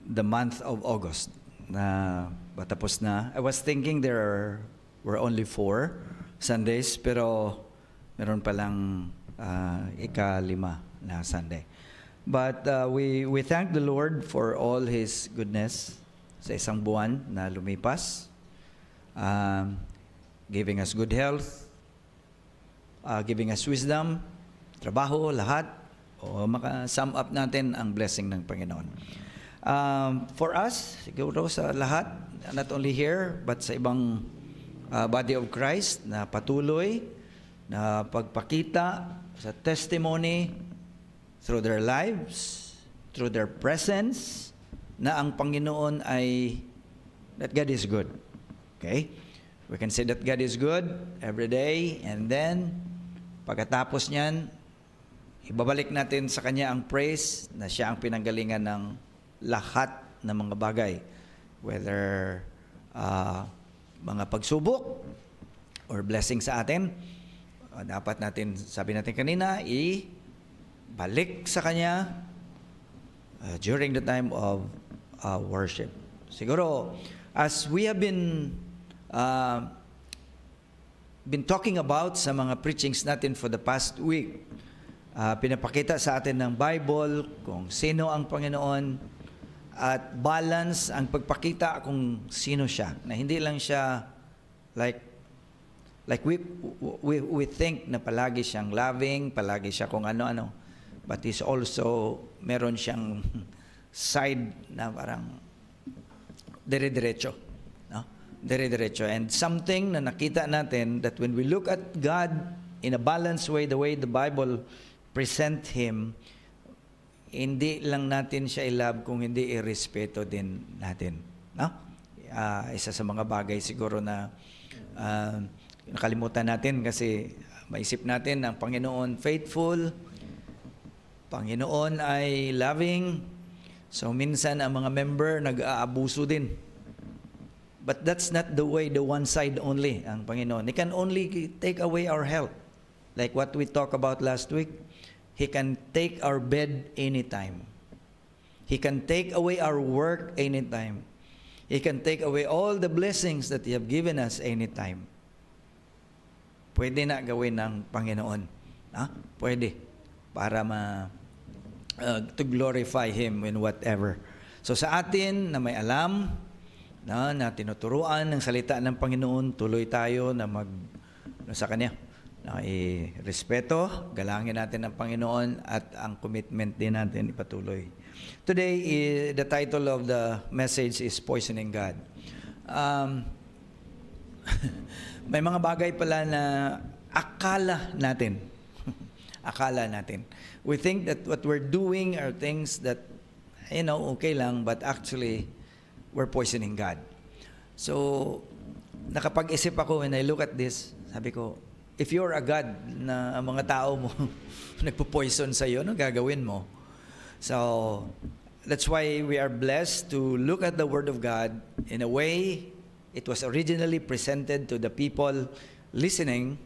the month of August na patapos na. I was thinking there were only 4 Sundays, pero meron palang ika-5 na Sunday. But we thank the Lord for all His goodness sa isang buwan na lumipas, giving us good health, giving us wisdom, trabaho, lahat. O maka-sum up natin ang blessing ng Panginoon. For us, siguro sa lahat, not only here, but sa ibang body of Christ na patuloy na pagpakita sa testimony through their lives, through their presence, na ang Panginoon ay, that God is good. Okay? We can say that God is good every day, and then, pagkatapos niyan, ibabalik natin sa Kanya ang praise na Siya ang pinanggalingan ng lahat ng mga bagay. Whether mga pagsubok or blessing sa atin, dapat natin, sabi natin kanina, ibalik sa Kanya during the time of worship. Siguro, as we have been talking about sa mga preachings natin for the past week, pinapakita sa atin ng Bible kung sino ang Panginoon at balance ang pagpakita kung sino siya. Na hindi lang siya like we think na palagi siyang loving, palagi siya kung ano-ano. But he's also, meron siyang side na parang dire-diretso. No? Dire-diretso. And something na nakita natin that when we look at God in a balanced way, the way the Bible present Him, hindi lang natin siya i-love kung hindi i-respeto din natin. No? Isa sa mga bagay siguro na nakalimutan natin kasi maisip natin ang Panginoon faithful, Panginoon ay loving, so minsan ang mga member nag-aabuso din. But that's not the way, the one side only, ang Panginoon. He can only take away our health. Like what we talked about last week, He can take our bed anytime. He can take away our work anytime. He can take away all the blessings that He have given us anytime. Pwede na gawin ng Panginoon. Pwede. Para to glorify Him in whatever. So sa atin na may alam, na tinuturuan ng salita ng Panginoon, tuloy tayo na sa Kanya. Na i-respeto, galangin natin ang Panginoon at ang commitment din natin ipatuloy. Today, the title of the message is Poisoning God. May mga bagay pala na akala natin. Akala natin. We think that what we're doing are things that, okay lang, but actually, we're poisoning God. So, nakapag-isip ako when I look at this, sabi ko, if you're a God na ang mga tao mo nagpo-poison sa iyo, ano gagawin mo? So, that's why we are blessed to look at the Word of God in a way it was originally presented to the people listening,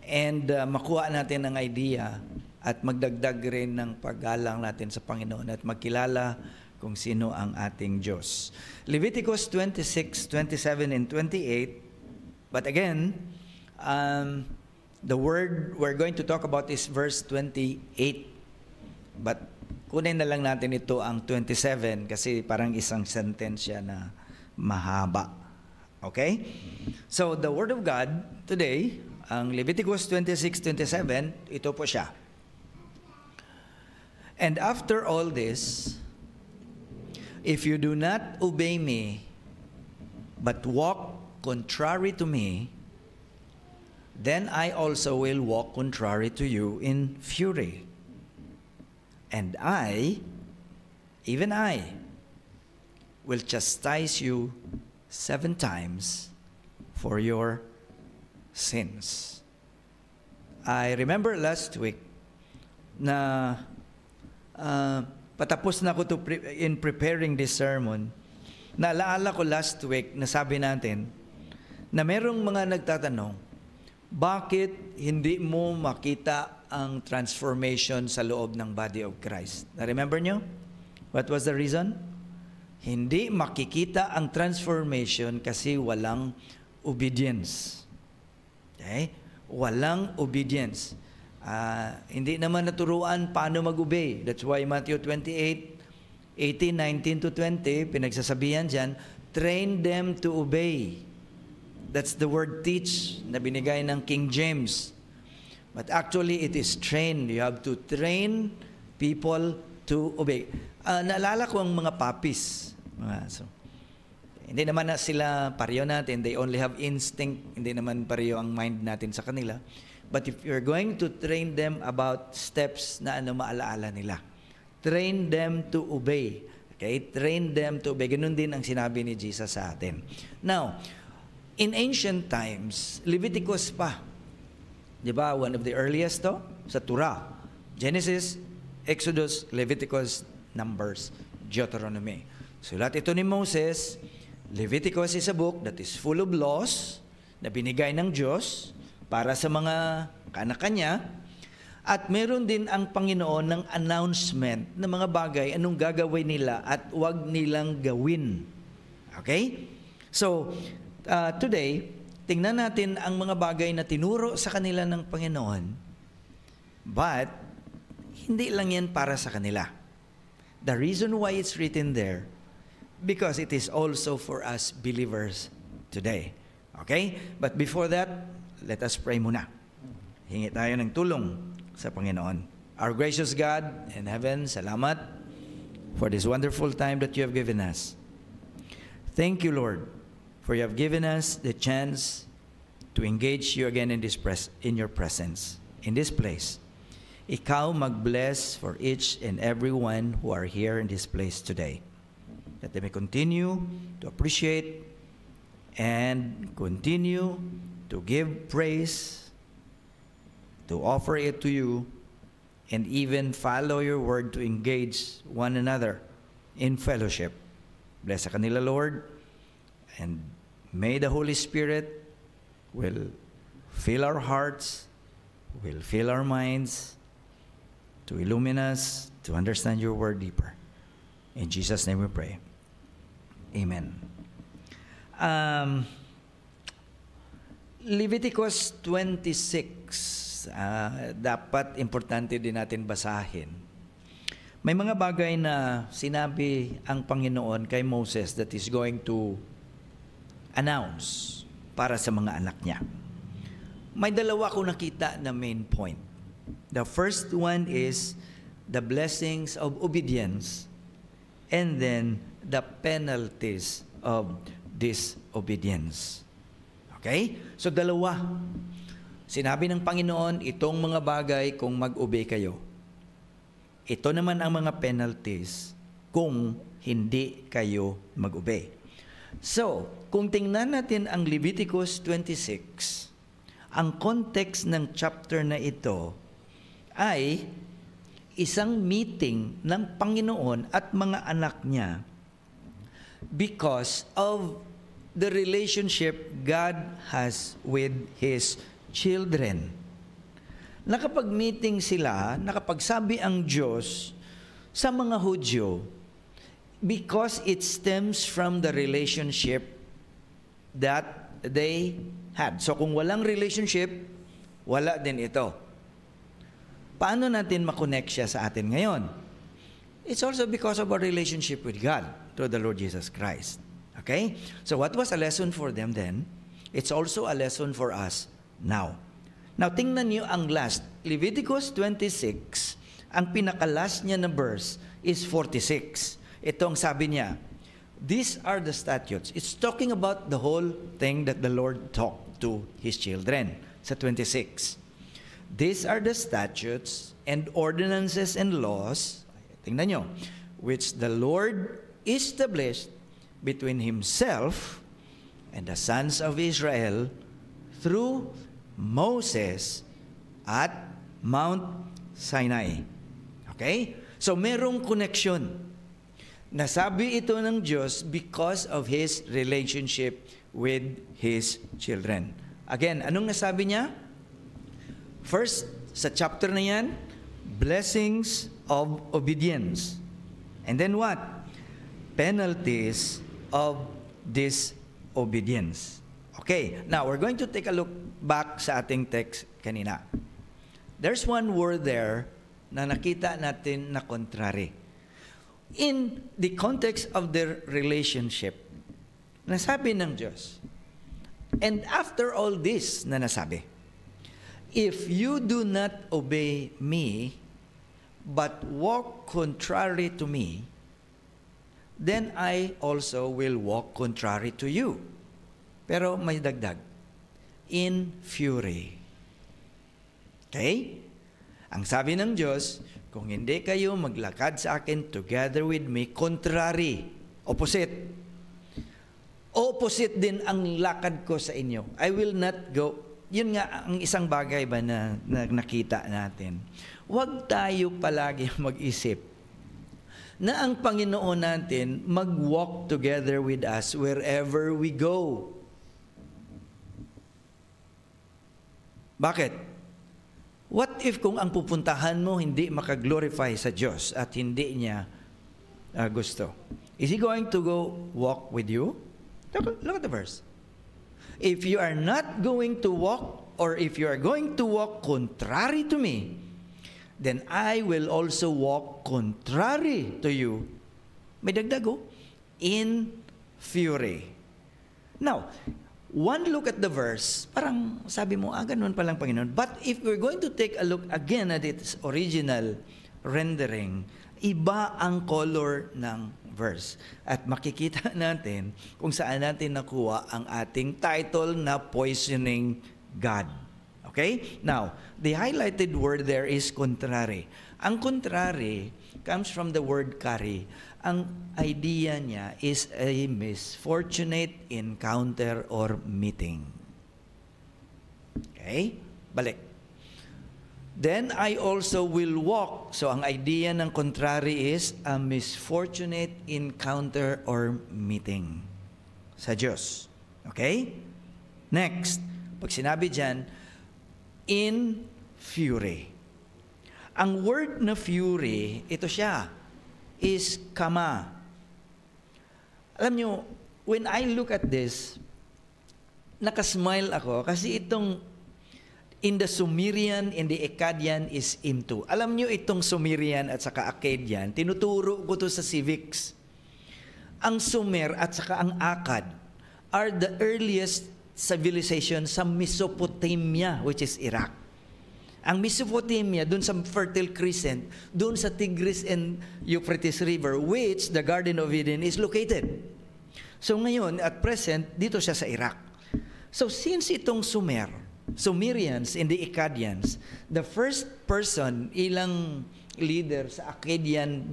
and makuha natin ang idea at magdagdag rin ng paggalang natin sa Panginoon at magkilala kung sino ang ating Diyos. Leviticus 26, 27, and 28, but again, the word we're going to talk about is verse 28. But kunin na lang natin ito ang 27 kasi parang isang sentence siya na mahaba. Okay? So the Word of God today, ang Leviticus 26:27, ito po siya. And after all this, if you do not obey me, but walk contrary to me, then I also will walk contrary to you in fury. And I, even I, will chastise you 7 times for your sins. I remember last week na patapos na ako in preparing this sermon, naalaala ko last week na sabi natin na merong mga nagtatanong, bakit hindi mo makita ang transformation sa loob ng body of Christ? Na remember nyo? What was the reason? Hindi makikita ang transformation kasi walang obedience. Okay? Walang obedience. Hindi naman naturuan paano mag-obey. That's why Matthew 28, 18, 19 to 20, pinagsasabihan dyan, train them to obey. That's the word teach na binigay ng King James. But actually, it is train. You have to train people to obey. Naalala ko ang mga puppies. Hindi naman na sila pareho natin. They only have instinct. Hindi naman pareho ang mind natin sa kanila. But if you're going to train them about steps na maalaala nila, train them to obey. Okay? Train them to obey. Ganun din ang sinabi ni Jesus sa atin. Now, in ancient times, Leviticus pa. Di ba? One of the earliest to? Sa Torah. Genesis, Exodus, Leviticus, Numbers, Deuteronomy. Sulat ito ni Moses. Leviticus is a book that is full of laws na binigay ng Diyos para sa mga kanya-kanya. At meron din ang Panginoon ng announcement ng mga bagay, anong gagawin nila at huwag nilang gawin. Okay? So, today, tingnan natin ang mga bagay na tinuro sa kanila ng Panginoon, but hindi lang yan para sa kanila. The reason why it's written there, because it is also for us believers today. Okay? But before that, let us pray muna. Hingi tayo ng tulong sa Panginoon. Our gracious God in heaven, salamat for this wonderful time that you have given us. Thank you, Lord, for you have given us the chance to engage you again in your presence, in this place. Ikaw mag-bless for each and every one who are here in this place today. That they may continue to appreciate and continue to give praise, to offer it to you, and even follow your word to engage one another in fellowship. Bless sa kanila, Lord, and may the Holy Spirit will fill our hearts, will fill our minds, to illumine us, to understand your word deeper. In Jesus' name we pray. Amen. Leviticus 26, dapat importante din natin basahin. May mga bagay na sinabi ang Panginoon kay Moses that is going to announce para sa mga anak niya. May dalawa ko nakita na main point. The first one is the blessings of obedience and then the penalties of disobedience. Okay? So dalawa. Sinabi ng Panginoon, itong mga bagay kung mag-obey kayo. Ito naman ang mga penalties kung hindi kayo mag-obey. So, kung tingnan natin ang Leviticus 26, ang context ng chapter na ito ay isang meeting ng Panginoon at mga anak niya because of the relationship God has with His children. Nakapag-meeting sila, nakapagsabi ang Diyos sa mga Hudyo because it stems from the relationship that they had. So kung walang relationship, wala din ito. Paano natin makonect siya sa atin ngayon? It's also because of our relationship with God through the Lord Jesus Christ. Okay? So what was a lesson for them then? It's also a lesson for us now. Now, tingnan niyo ang last. Leviticus 26, ang pinaka-last niya na verse is 46. Ito ang sabi niya, these are the statutes. It's talking about the whole thing that the Lord talked to His children sa 26. These are the statutes and ordinances and laws, tingnan nyo, which the Lord established between Himself and the sons of Israel through Moses at Mount Sinai. Okay? So merong connection. Nasabi ito ng Diyos because of His relationship with His children. Again, anong nasabi niya? First, sa chapter na yan, blessings of obedience. And then what? penalties of disobedience. Okay, now we're going to take a look back sa ating text kanina. There's one word there na nakita natin na contrary. In the context of their relationship, nasabi ng Diyos, and after all this na nasabi, if you do not obey me, but walk contrary to me, then I also will walk contrary to you. Pero may dagdag, in fury. Okay? Ang sabi ng Diyos, kung hindi kayo maglakad sa akin together with me, contrary, opposite. Opposite din ang lakad ko sa inyo. I will not go. Yun nga ang isang bagay ba na nakita natin. Huwag tayo palagi mag-isip na ang Panginoon natin mag-walk together with us wherever we go. Bakit? What if kung ang pupuntahan mo hindi makaglorify sa Diyos at hindi niya gusto? Is He going to go walk with you? Look at the verse. If you are not going to walk, or if you are going to walk contrary to me, then I will also walk contrary to you. May dagdago, in fury. Now, one look at the verse, parang sabi mo, ganun palang Panginoon. But if we're going to take a look again at its original rendering, iba ang color ng verse. At makikita natin kung saan natin nakuha ang ating title na Poisoning God. Okay? Now, the highlighted word there is contrary. Ang contrary comes from the word carry. Ang idea niya is a misfortunate encounter or meeting. Okay? Balik. Then I also will walk. So ang idea ng contrary is a misfortunate encounter or meeting sa Diyos. Okay? Next, pag sinabi dyan, in fury. Ang word na fury, ito siya, is kama. Alam nyo, when I look at this, nakasmile ako kasi itong in the Sumerian, in the Akkadian is into. Alam nyo itong Sumerian at saka Akkadian, tinuturo ko to sa civics. Ang Sumer at saka ang Akkad are the earliest civilization sa Mesopotamia, which is Iraq. Ang Mesopotamia, dun sa Fertile Crescent, dun sa Tigris and Euphrates River, which the Garden of Eden is located. So ngayon, at present, dito siya sa Iraq. So since itong Sumerians and the Akkadians, the first person, ilang leader sa Akkadian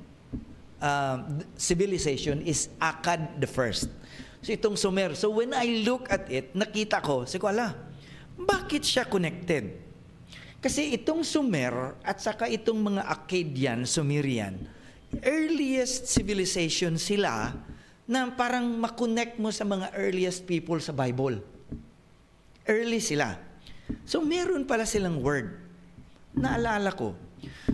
civilization is Akkad the first. So itong Sumer. So when I look at it, nakita ko, bakit siya connected? Kasi itong Sumer at saka itong mga Akkadian, Sumerian, earliest civilization sila na parang makonect mo sa mga earliest people sa Bible. Early sila. So meron pala silang word. Naalala ko.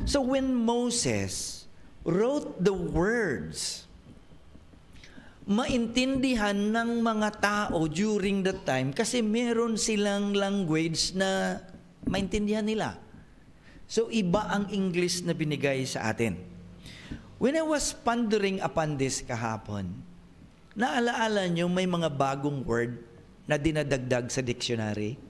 So when Moses wrote the words, maintindihan ng mga tao during that time kasi meron silang language na maintindihan nila. So, iba ang English na binigay sa atin. When I was pondering upon this kahapon, naalaala nyo may mga bagong word na dinadagdag sa dictionary?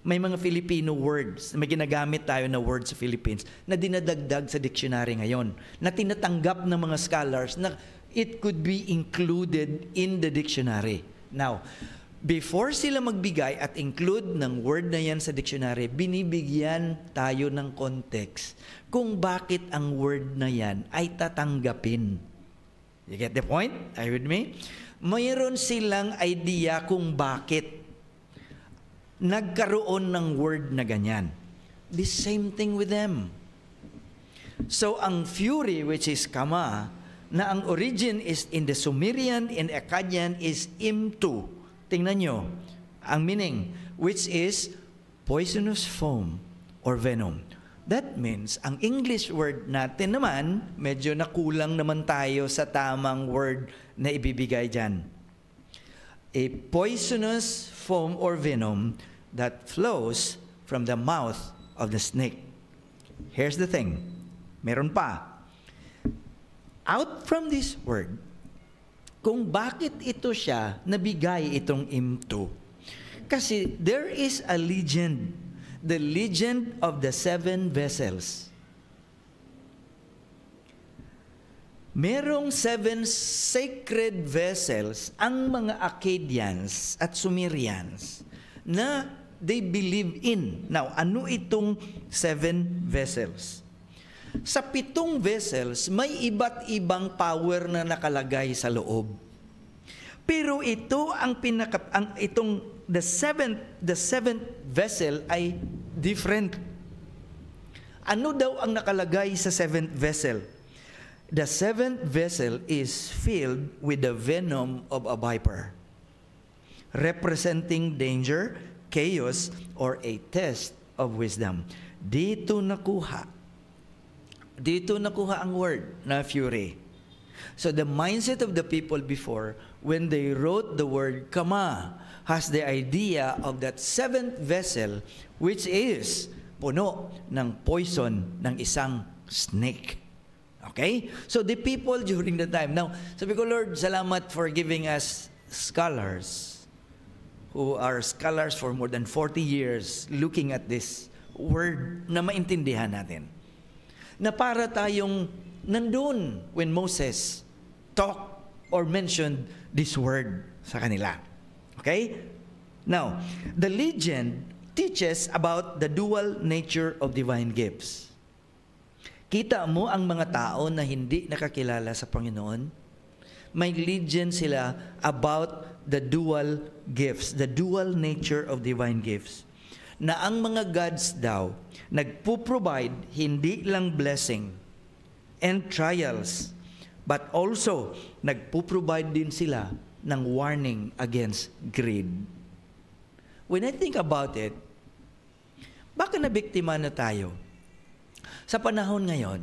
May mga Filipino words, may ginagamit tayo na word sa Philippines na dinadagdag sa dictionary ngayon, na tinatanggap ng mga scholars na it could be included in the dictionary. Now, before sila magbigay at include ng word na yan sa dictionary, binibigyan tayo ng context kung bakit ang word na yan ay tatanggapin. You get the point? Are you with me? Mayroon silang idea kung bakit nagkaroon ng word na ganyan. The same thing with them. So, ang fury, which is kama, na ang origin is in the Sumerian and Akkadian is imtu. Tingnan nyo, ang meaning, which is poisonous foam or venom. That means, ang English word natin naman, medyo nakulang naman tayo sa tamang word na ibibigay dyan. A poisonous foam or venom that flows from the mouth of the snake. Here's the thing. Meron pa. Out from this word, kung bakit ito siya nabigay itong imto. Kasi there is a legend, the legend of the 7 vessels. Merong 7 sacred vessels ang mga Akkadians at Sumerians na they believe in. Now, ano itong 7 vessels? Sa 7 vessels, may iba't ibang power na nakalagay sa loob. Pero ito itong the seventh vessel ay different. Ano daw ang nakalagay sa 7th vessel? The 7th vessel is filled with the venom of a viper, representing danger, chaos, or a test of wisdom. Dito nakuha ang word na fury. So the mindset of the people before, when they wrote the word kama, has the idea of that 7th vessel, which is puno ng poison ng isang snake. Okay? So the people during the time. Now, sabi ko, Lord, salamat for giving us scholars who are scholars for more than 40 years looking at this word na maintindihan natin. Na para tayong nandun when Moses talked or mentioned this word sa kanila. Okay? Now, the legend teaches about the dual nature of divine gifts. Kita mo ang mga tao na hindi nakakilala sa Panginoon, may legend sila about the dual gifts, the dual nature of divine gifts. Na ang mga gods daw, nagpo-provide hindi lang blessing and trials, but also nagpo-provide din sila ng warning against greed. When I think about it, baka nabiktima na tayo sa panahon ngayon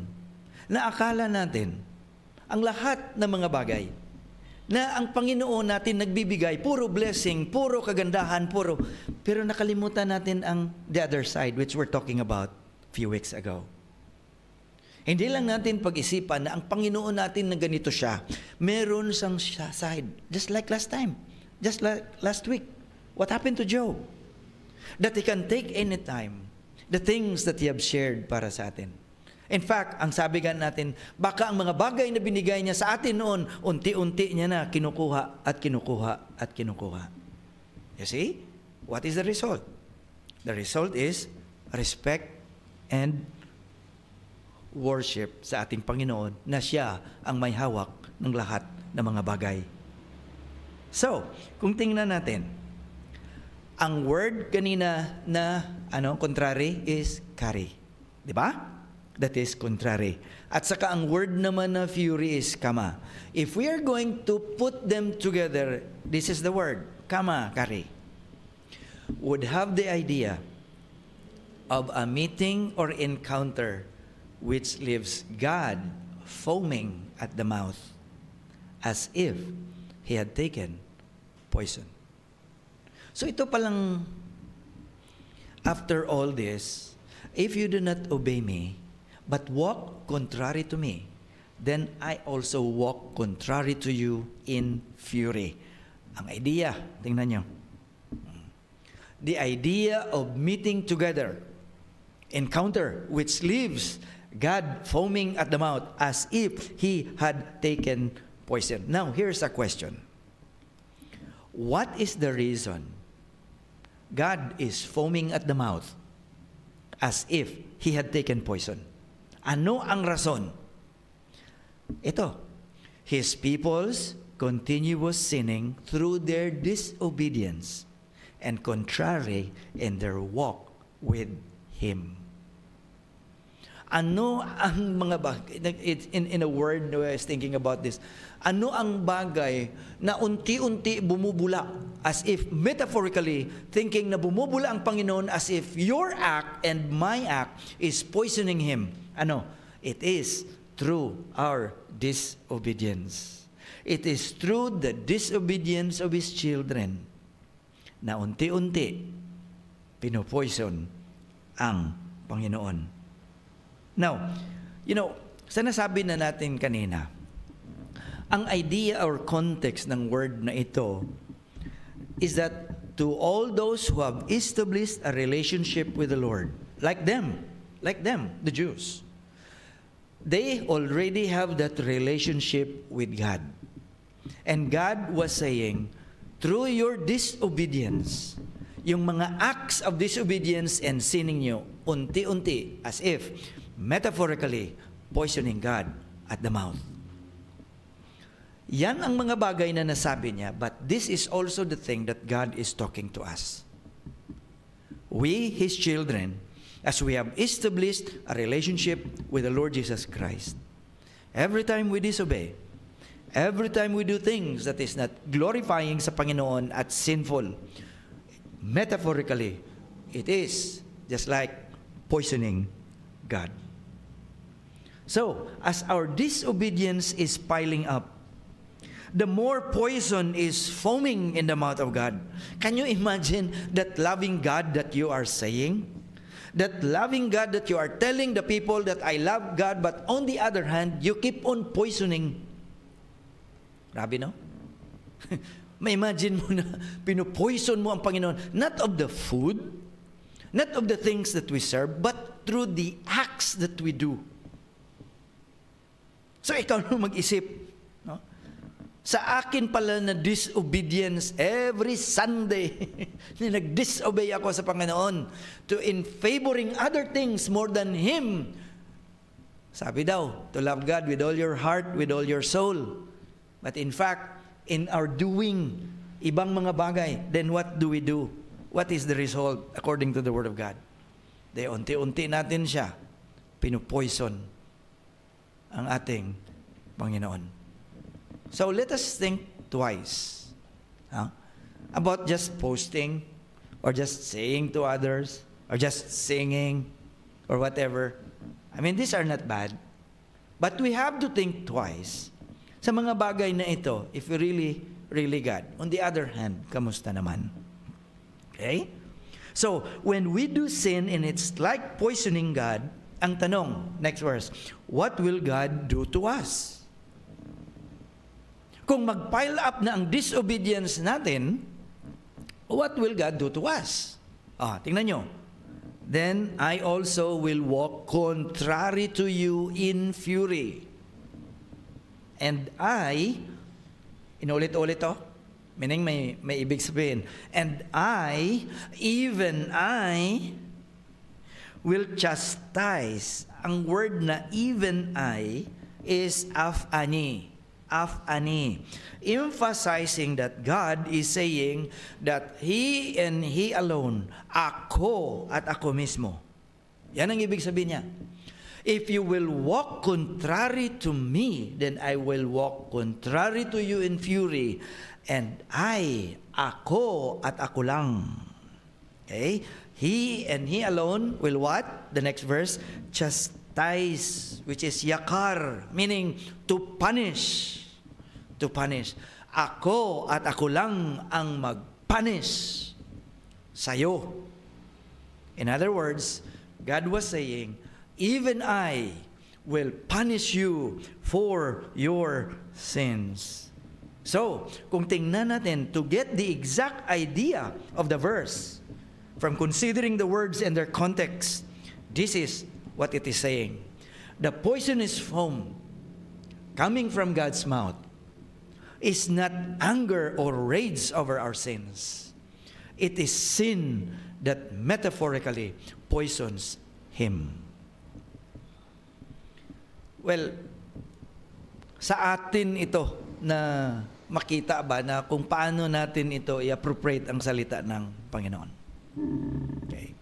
na akala natin ang lahat ng mga bagay na ang Panginoon natin nagbibigay, puro blessing, puro kagandahan, pero nakalimutan natin ang the other side, which we're talking about a few weeks ago. Hindi lang natin pag-isipan na ang Panginoon natin na ganito siya. Meron siyang side. Just like last time. Just like last week. What happened to Job? That he can take any time the things that he have shared para sa atin. In fact, ang sabi nga natin, baka ang mga bagay na binigay niya sa atin noon, unti-unti niya na kinukuha at kinukuha at kinukuha. You see? What is the result? The result is respect and worship sa ating Panginoon na siya ang may hawak ng lahat ng mga bagay. So, kung tingnan natin, ang word kanina na contrary is kari. Di ba? That is contrary. At saka ang word naman na fury is kama. If we are going to put them together, this is the word, kama, kari, would have the idea of a meeting or encounter which leaves God foaming at the mouth as if he had taken poison. So ito palang, after all this, if you do not obey me, but walk contrary to me, then I also walk contrary to you in fury. Ang idea, tingnan nyo. The idea of meeting together, encounter, which leaves God foaming at the mouth as if he had taken poison. Now, here's a question. What is the reason God is foaming at the mouth as if he had taken poison? Ano ang rason? Ito, his people's continuous sinning through their disobedience and contrary in their walk with him. Ano ang mga bagay, in a word, I was thinking about this, ano ang bagay na unti-unti bumubula, as if metaphorically, thinking na bumubula ang Panginoon as if your act and my act is poisoning Him. Ano? It is through our disobedience. It is through the disobedience of His children na unti-unti pinopoison ang Panginoon. Now, sa nasabi na natin kanina, ang idea or context ng word na ito is that to all those who have established a relationship with the Lord, like them, the Jews, they already have that relationship with God. And God was saying, through your disobedience, yung mga acts of disobedience and sinning nyo, unti-unti, as if, metaphorically, poisoning God at the mouth. Yan ang mga bagay na nasabi niya, but this is also the thing that God is talking to us. We, His children, as we have established a relationship with the Lord Jesus Christ, every time we disobey, every time we do things that is not glorifying sa Panginoon at sinful, metaphorically, it is just like poisoning God. So, as our disobedience is piling up, the more poison is foaming in the mouth of God. Can you imagine that loving God that you are saying? That loving God that you are telling the people that I love God, but on the other hand, you keep on poisoning. Grabe, no? Ma-imagine mo na pinupoison mo ang Panginoon, not of the food, not of the things that we serve, but through the acts that we do. So ikaw na mag-isip, no? Sa akin pala na disobedience every Sunday, na nag-disobey ako sa Panginoon to in favoring other things more than Him. Sabi daw, to love God with all your heart, with all your soul. But in fact, in our doing ibang mga bagay, then what do we do? What is the result according to the Word of God? De unti-unti natin siya pinupoison ang ating Panginoon. So let us think twice about just posting or just saying to others or just singing or whatever. I mean, these are not bad. But we have to think twice sa mga bagay na ito if we really God. On the other hand, kamusta naman? Okay? So, when we do sin and it's like poisoning God, ang tanong, next verse, what will God do to us? Kung mag-pile up na ang disobedience natin, what will God do to us? Tingnan nyo. Then I also will walk contrary to you in fury. And I, inulit-ulit to, meaning may ibig sabihin. And I, even I, will chastise. Ang word na even I is afani. Afani. Emphasizing that God is saying that He and He alone, ako at ako mismo. Yan ang ibig sabihin niya. If you will walk contrary to me, then I will walk contrary to you in fury. And I, ako at ako lang. Okay? He and He alone will what? The next verse, chastise, which is yakar, meaning to punish. To punish. Ako at ako lang ang mag-punish sa'yo. In other words, God was saying, even I will punish you for your sins. So, kung tingnan natin to get the exact idea of the verse, from considering the words and their context, this is what it is saying. The poisonous foam coming from God's mouth is not anger or rage over our sins. It is sin that metaphorically poisons Him. Well, sa atin ito na makita ba na kung paano natin ito i-appropriate ang salita ng Panginoon. Okay.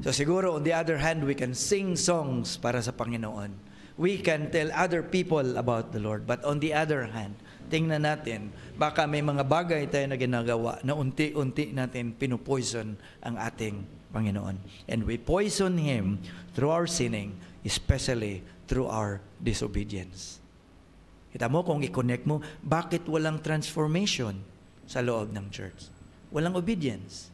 So siguro, on the other hand, we can sing songs para sa Panginoon. We can tell other people about the Lord. But on the other hand, tingnan natin, baka may mga bagay tayo na ginagawa na unti-unti natin pinupoison ang ating Panginoon. And we poison Him through our sinning, especially through our disobedience. Kita mo, kung i-connect mo, bakit walang transformation sa loob ng church? Walang obedience.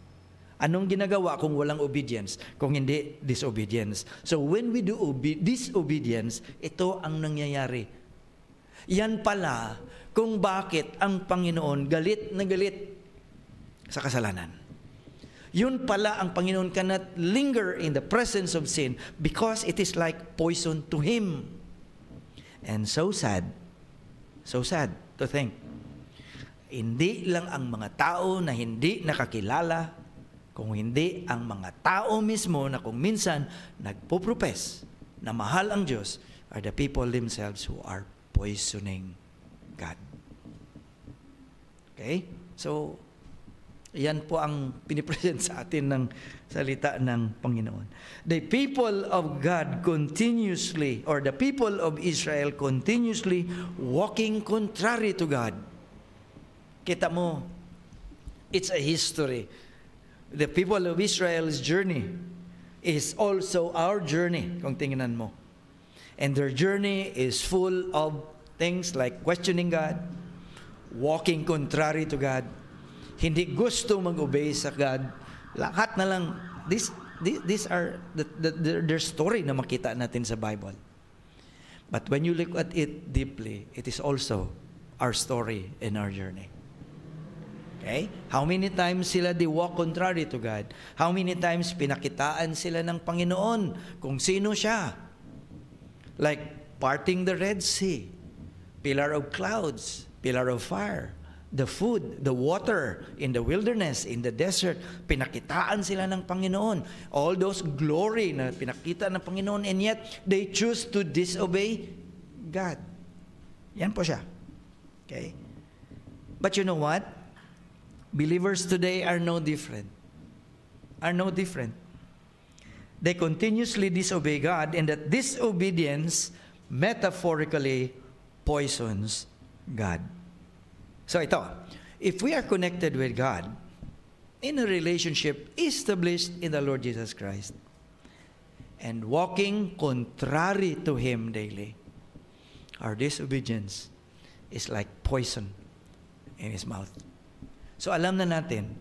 Anong ginagawa kung walang obedience? Kung hindi, disobedience. So when we do disobedience, ito ang nangyayari. Yan pala kung bakit ang Panginoon galit na galit sa kasalanan. Yun pala ang Panginoon cannot linger in the presence of sin because it is like poison to Him. And so sad to think. Hindi lang ang mga tao na hindi nakakilala, kung hindi ang mga tao mismo na kung minsan nagpo-profess na mahal ang Diyos are the people themselves who are poisoning God. Okay? So, yan po ang pinipresent sa atin ng salita ng Panginoon. The people of God continuously, or the people of Israel continuously walking contrary to God. Kita mo, it's a history. The people of Israel's journey is also our journey, kung tingnan mo. And their journey is full of things like questioning God, walking contrary to God, hindi gusto mag-obey sa God. Lahat na lang, these are their story na makita natin sa Bible. But when you look at it deeply, it is also our story and our journey. Okay? How many times sila they walk contrary to God? How many times pinakitaan sila ng Panginoon kung sino siya? Like parting the Red Sea, pillar of clouds, pillar of fire, the food, the water in the wilderness, in the desert, pinakitaan sila ng Panginoon. All those glory na pinakita ng Panginoon, and yet they choose to disobey God. Yan po siya. Okay? But you know what? Believers today are no different. They continuously disobey God, and that disobedience metaphorically poisons God. So ito, if we are connected with God in a relationship established in the Lord Jesus Christ and walking contrary to Him daily, our disobedience is like poison in His mouth. So alam na natin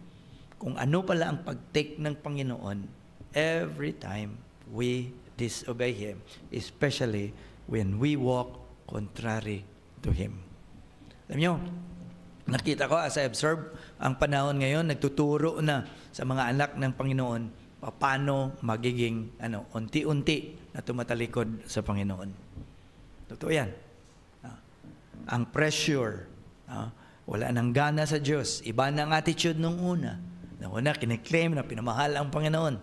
kung ano pala ang pag-take ng Panginoon every time we disobey Him, especially when we walk contrary to Him. Alam nyo, nakita ko as I observe, ang panahon ngayon, nagtuturo na sa mga anak ng Panginoon paano magiging unti-unti na tumatalikod sa Panginoon. Totoo yan. Ang pressure, wala nang gana sa Diyos. Iba na ang attitude nung una. Nung una, kiniklaim na pinamahal ang Panginoon.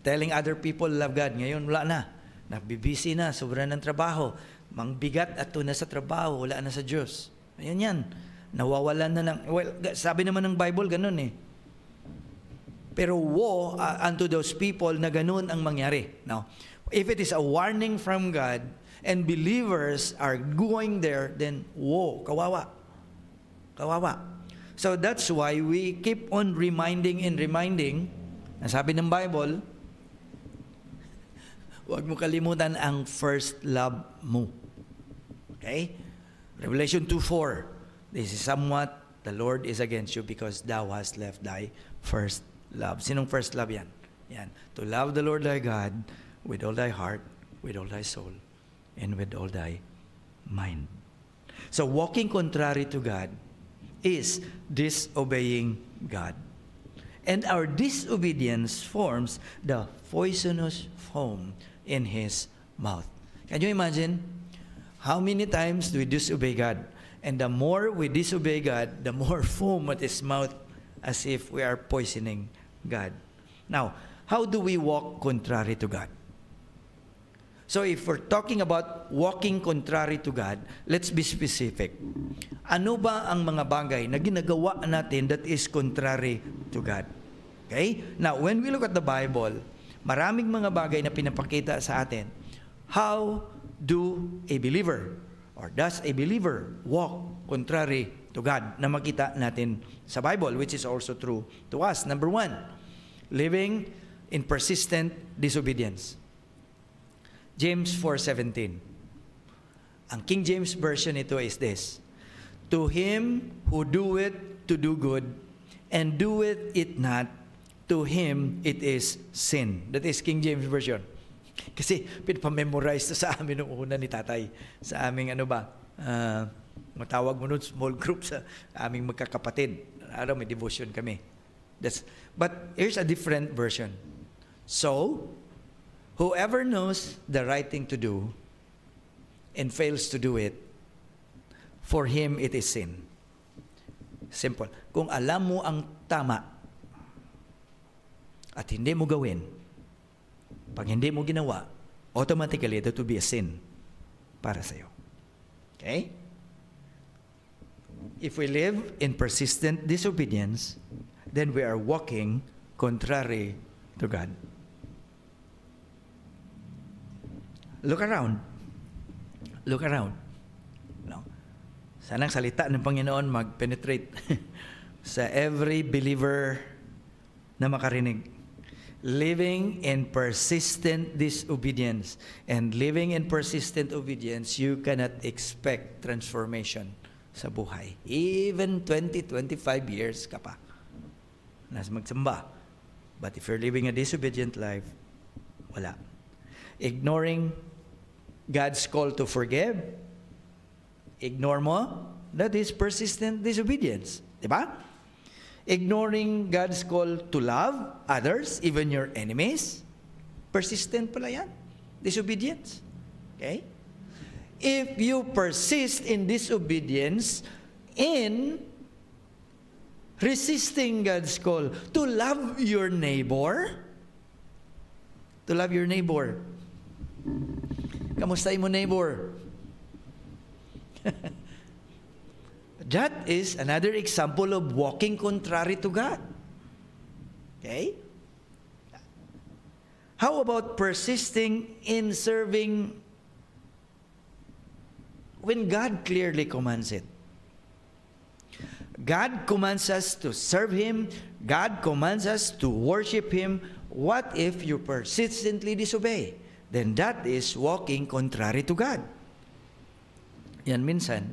Telling other people love God. Ngayon, wala na. Nagbibisi na, sobrang ng trabaho. Mangbigat at tuna sa trabaho, wala na sa Diyos. Ayan yan. Nawawalan na ng... Well, sabi naman ng Bible, ganun eh. Pero woe unto those people na ganun ang mangyari. Now, if it is a warning from God and believers are going there, then woe, kawawa. Kawawa. So that's why we keep on reminding. Ang sabi ng Bible, huwag mo kalimutan ang first love mo. Okay? Revelation 2:4. This is somewhat the Lord is against you because thou hast left thy first love. Sinong first love yan? Yan. To love the Lord thy God with all thy heart, with all thy soul, and with all thy mind. So walking contrary to God is disobeying God. And our disobedience forms the poisonous foam in His mouth. Can you imagine? How many times do we disobey God? And the more we disobey God, the more foam at His mouth as if we are poisoning God. Now, how do we walk contrary to God? So if we're talking about walking contrary to God, let's be specific. Ano ba ang mga bagay na ginagawa natin that is contrary to God? Okay? Now, when we look at the Bible, Maraming mga bagay na pinapakita sa atin. How do a believer or does a believer walk contrary to God na makita natin sa Bible, which is also true to us. Number 1, living in persistent disobedience. James 4:17. Ang King James Version nito is this: To him who doeth to do good, and doeth it not, to him it is sin. That is King James Version. Kasi pinapamemorize sa amin noong una ni tatay. Sa aming matawag mo nun, small group sa aming magkakapatid. Araw may devotion kami. But here's a different version. So, whoever knows the right thing to do and fails to do it, for him it is sin. Simple. Kung alam mo ang tama at hindi mo gawin, pag hindi mo ginawa, automatically that will be a sin para sa iyo. Okay? If we live in persistent disobedience, then we are walking contrary to God. Look around. Look around. No? Sanang salita ng Panginoon mag-penetrate sa every believer na makarinig. Living in persistent disobedience. And living in persistent obedience, you cannot expect transformation sa buhay. Even 20, 25 years ka pa nasa magsamba. But if you're living a disobedient life, wala. Ignoring God's call to forgive, ignore mo, that is persistent disobedience. Diba? Ignoring God's call to love others, even your enemies, persistent pala yan. Disobedience. Okay? If you persist in disobedience, in resisting God's call to love your neighbor, kamustahin mo neighbor? That is another example of walking contrary to God. Okay? How about persisting in serving when God clearly commands it? God commands us to serve Him. God commands us to worship Him. What if you persistently disobey? Then that is walking contrary to God. Yan minsan,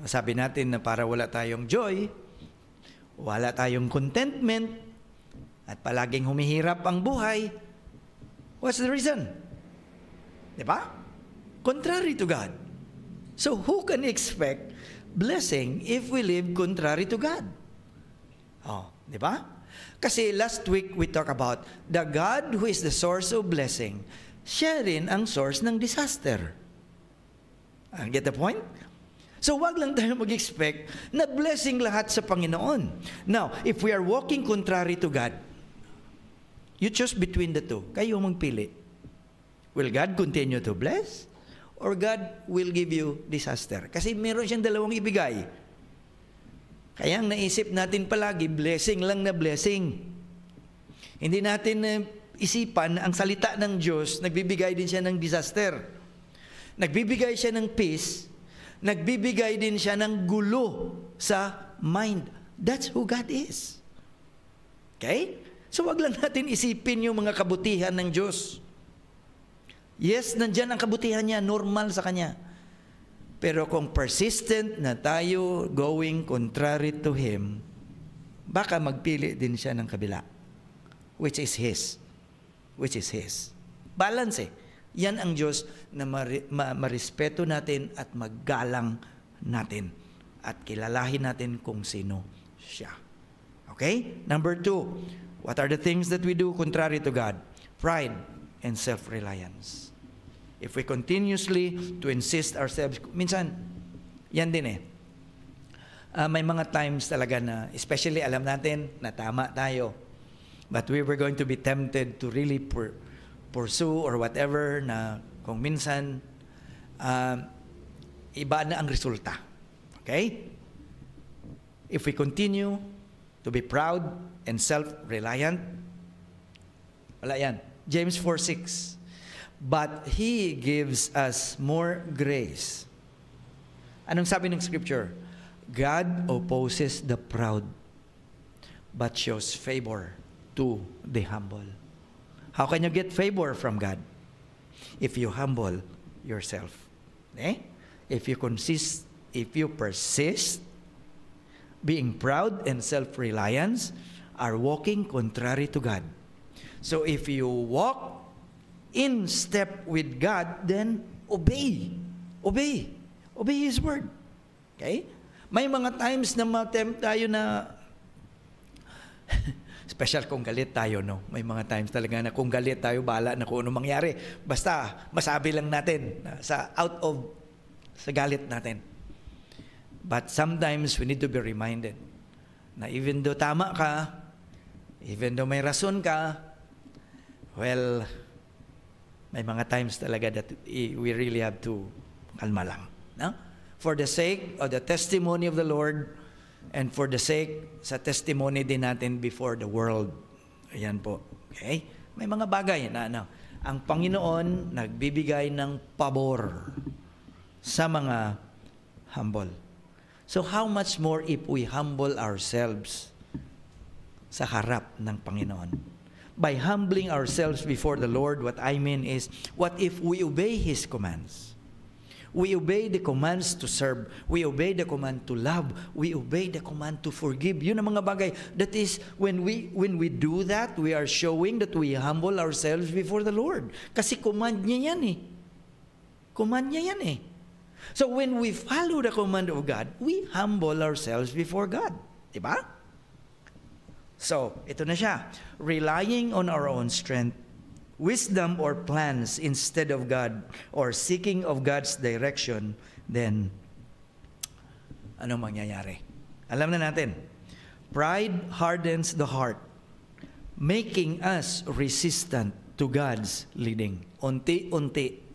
sabi natin na para wala tayong joy, wala tayong contentment, at palaging humihirap ang buhay. What's the reason? Diba? Contrary to God. So who can expect blessing if we live contrary to God? Oh, diba? Kasi last week we talked about the God who is the source of blessing, siya rin ang source ng disaster. Get the point? So wag lang tayo mag-expect na blessing lahat sa Panginoon. Now, if we are walking contrary to God, you choose between the two. Kayo magpili. Will God continue to bless? Or God will give you disaster? Kasi meron siyang dalawang ibigay. Kaya ang naisip natin palagi, blessing lang na blessing. Hindi natin isipan na ang salita ng Diyos, nagbibigay din siya ng disaster. Nagbibigay siya ng peace, nagbibigay din siya ng gulo sa mind. That's who God is. Okay? So wag lang natin isipin yung mga kabutihan ng Diyos. Yes, nandyan ang kabutihan niya, normal sa Kanya. Pero kung persistent na tayo going contrary to Him, baka magpili din siya ng kabila, which is His. Which is His. Balance eh. Yan ang Diyos na marespeto natin at maggalang natin at kilalahin natin kung sino siya. Okay? Number 2, what are the things that we do contrary to God? Pride and self-reliance. If we continuously to insist ourselves, minsan, yan din eh. May mga times talaga na, especially alam natin na tama tayo, but we were going to be tempted to really pursue or whatever na kung minsan iba na ang resulta. Okay? If we continue to be proud and self-reliant, Wala yan. James 4:6. But He gives us more grace. Anong sabi ng scripture? God opposes the proud, but shows favor to the humble. How can you get favor from God? If you humble yourself. Eh? If you persist, being proud and self-reliance are walking contrary to God. So if you walk in step with God, then obey. Obey. Obey His word. Okay? May mga times na ma-tempt tayo na special kung galit tayo, no? May mga times talaga na kung galit tayo, bahala na kung ano mangyari. Basta masabi lang natin sa galit natin. But sometimes we need to be reminded na even though tama ka, even though may rason ka, well, may mga times talaga that we really have to kalma lang. No? For the sake of the testimony of the Lord and for the sake sa testimony din natin before the world. Ayan po. Okay? May mga bagay na ang Panginoon nagbibigay ng pabor sa mga humble. So how much more if we humble ourselves sa harap ng Panginoon? By humbling ourselves before the Lord, what I mean is, what if we obey His commands? We obey the commands to serve. We obey the command to love. We obey the command to forgive. Yun ang mga bagay. That is, when we do that, we are showing that we humble ourselves before the Lord. Kasi command niya yan eh. Command niya yan eh. So when we follow the command of God, we humble ourselves before God. Diba? So, ito na siya. Relying on our own strength, wisdom or plans instead of God, or seeking of God's direction, then, ano mangyayari? Alam na natin. Pride hardens the heart, making us resistant to God's leading. Unti-unti.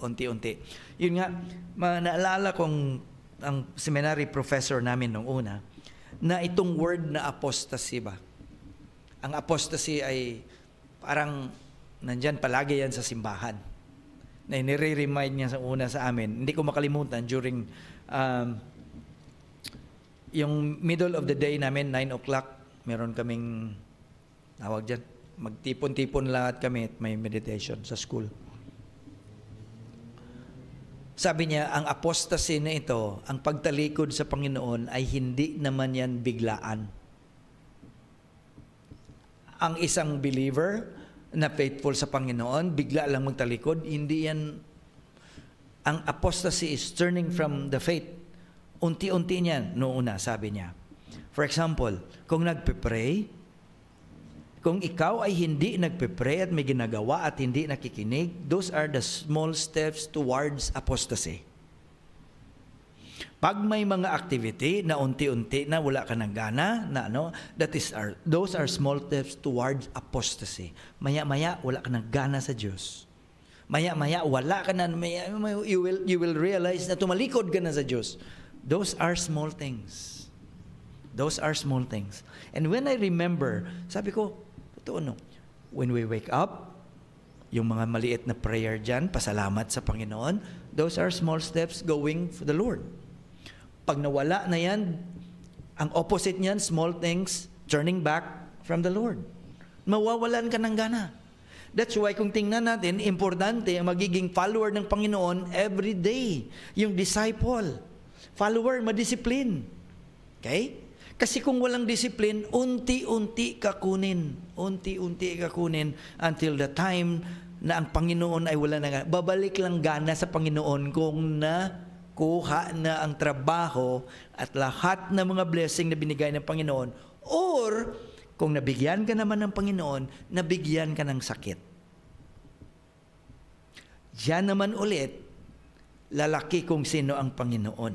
Yun nga, naalala kong ang seminary professor namin nung una, na itong word na apostasy ba? Ang apostasy ay parang nandyan palagi yan sa simbahan. Na nire-remind niya sa una sa amin. Hindi ko makalimutan during yung middle of the day namin, 9 o'clock, meron kaming, tawag dyan, magtipon-tipon lahat kami at may meditation sa school. Sabi niya, ang apostasy na ito, ang pagtalikod sa Panginoon ay hindi naman yan biglaan. Ang isang believer na faithful sa Panginoon, bigla lang magtalikod, hindi yan, ang apostasy is turning from the faith. Unti-unti niyan, noong una, sabi niya. For example, kung nagpe-pray, kung ikaw ay hindi nagpe-pray at may ginagawa at hindi nakikinig, those are the small steps towards apostasy. Pag may mga activity na unti-unti na wala ka ng gana, na those are small steps towards apostasy. Maya-maya wala ka ng gana sa Diyos. Maya-maya wala ka na, you will realize na tumalikod ka na sa Diyos. Those are small things. Those are small things. And when I remember, sabi ko, totoo no, when we wake up, yung mga maliit na prayer dyan, pasalamat sa Panginoon, those are small steps going for the Lord. Pag nawala na yan, ang opposite niyan, small things, turning back from the Lord. Mawawalan ka ng gana. That's why kung tingnan natin, importante ang magiging follower ng Panginoon every day. Yung disciple. Follower, madisiplin. Okay? Kasi kung walang discipline, unti-unti ka kunin. Unti-unti ka kunin until the time na ang Panginoon ay wala na. Babalik lang gana sa Panginoon kung kuha na ang trabaho at lahat ng mga blessing na binigay ng Panginoon, or kung nabigyan ka naman ng Panginoon, nabigyan ka ng sakit. Diyan naman ulit, lalaki kung sino ang Panginoon.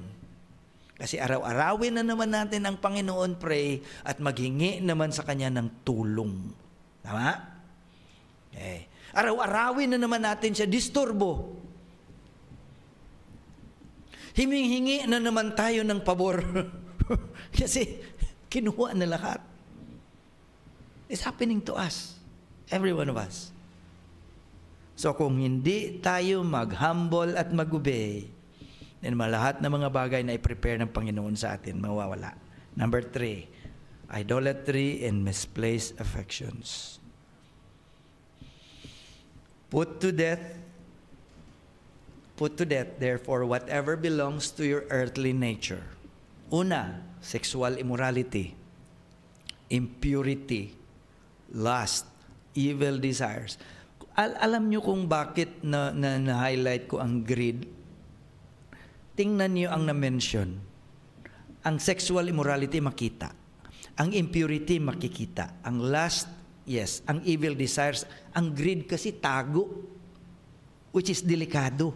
Kasi araw-arawin na naman natin ang Panginoon, pray, at maghingi naman sa Kanya ng tulong. Tama? Okay. Araw-arawin na naman natin siya, disturbo. Himing-hingi na naman tayo ng pabor. Kasi kinuha na lahat. It's happening to us. Every one of us. So kung hindi tayo mag-humble at mag-obey, then lahat ng mga bagay na i-prepare ng Panginoon sa atin, mawawala. Number 3, idolatry and misplaced affections. Put to death, therefore, whatever belongs to your earthly nature. Una, sexual immorality, impurity, lust, evil desires. Alam nyo kung bakit na-highlight ko ang greed? Tingnan nyo ang na-mention. Ang sexual immorality makita. Ang impurity makikita. Ang lust, yes. Ang evil desires. Ang greed kasi tago, which is delikado.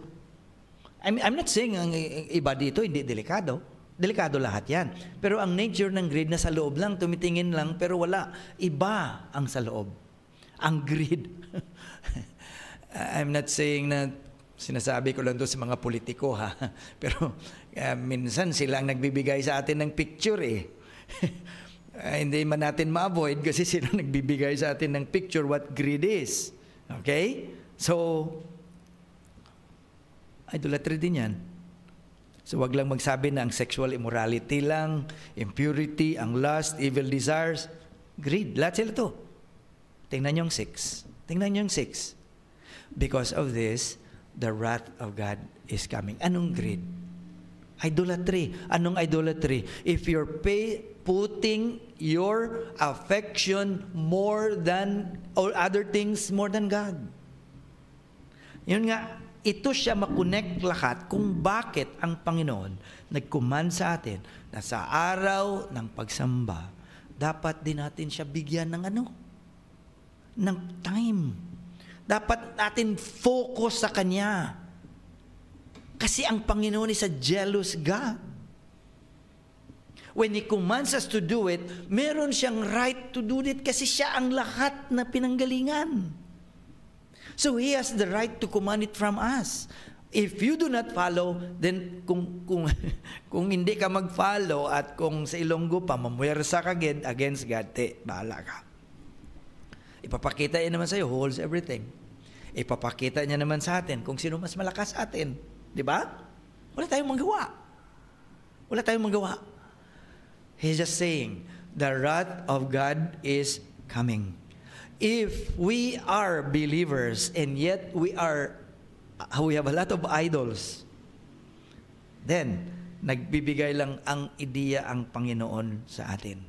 I'm not saying ang iba dito hindi delikado. Delikado lahat yan. Pero ang nature ng greed na sa loob lang, tumitingin lang, pero wala. Iba ang sa loob. Ang greed. I'm not saying na sinasabi ko lang doon sa mga politiko, ha. Pero minsan sila ang nagbibigay sa atin ng picture eh. Hindi man natin ma-avoid kasi sila nagbibigay sa atin ng picture what greed is. Okay? So, idolatry din yan. So, wag lang magsabi na ang sexual immorality lang, impurity, ang lust, evil desires, greed. Lahat sila to. Tingnan nyo yung 6. Tingnan nyo yung 6. Because of this, the wrath of God is coming. Anong greed? Idolatry. Anong idolatry? If you're putting your affection more than, or other things more than God. Yun nga, ito siya makonect lahat kung bakit ang Panginoon nag-command sa atin na sa araw ng pagsamba, dapat din natin siya bigyan ng ng time. Dapat natin focus sa Kanya. Kasi ang Panginoon is a jealous God. When He commands us to do it, meron siyang right to do it kasi siya ang lahat na pinanggalingan. So He has the right to command it from us. If you do not follow, then kung hindi ka mag-follow at kung sa Ilonggo pa, mamuwersa ka against God, bahala ka. Ipapakita niya naman sa'yo, holds everything. Ipapakita niya naman sa atin kung sino mas malakas sa atin. Di ba? Wala tayong magawa. Wala tayong magawa. He's just saying, the wrath of God is coming. If we are believers and yet we have a lot of idols, then nagbibigay lang ang ideya ang Panginoon sa atin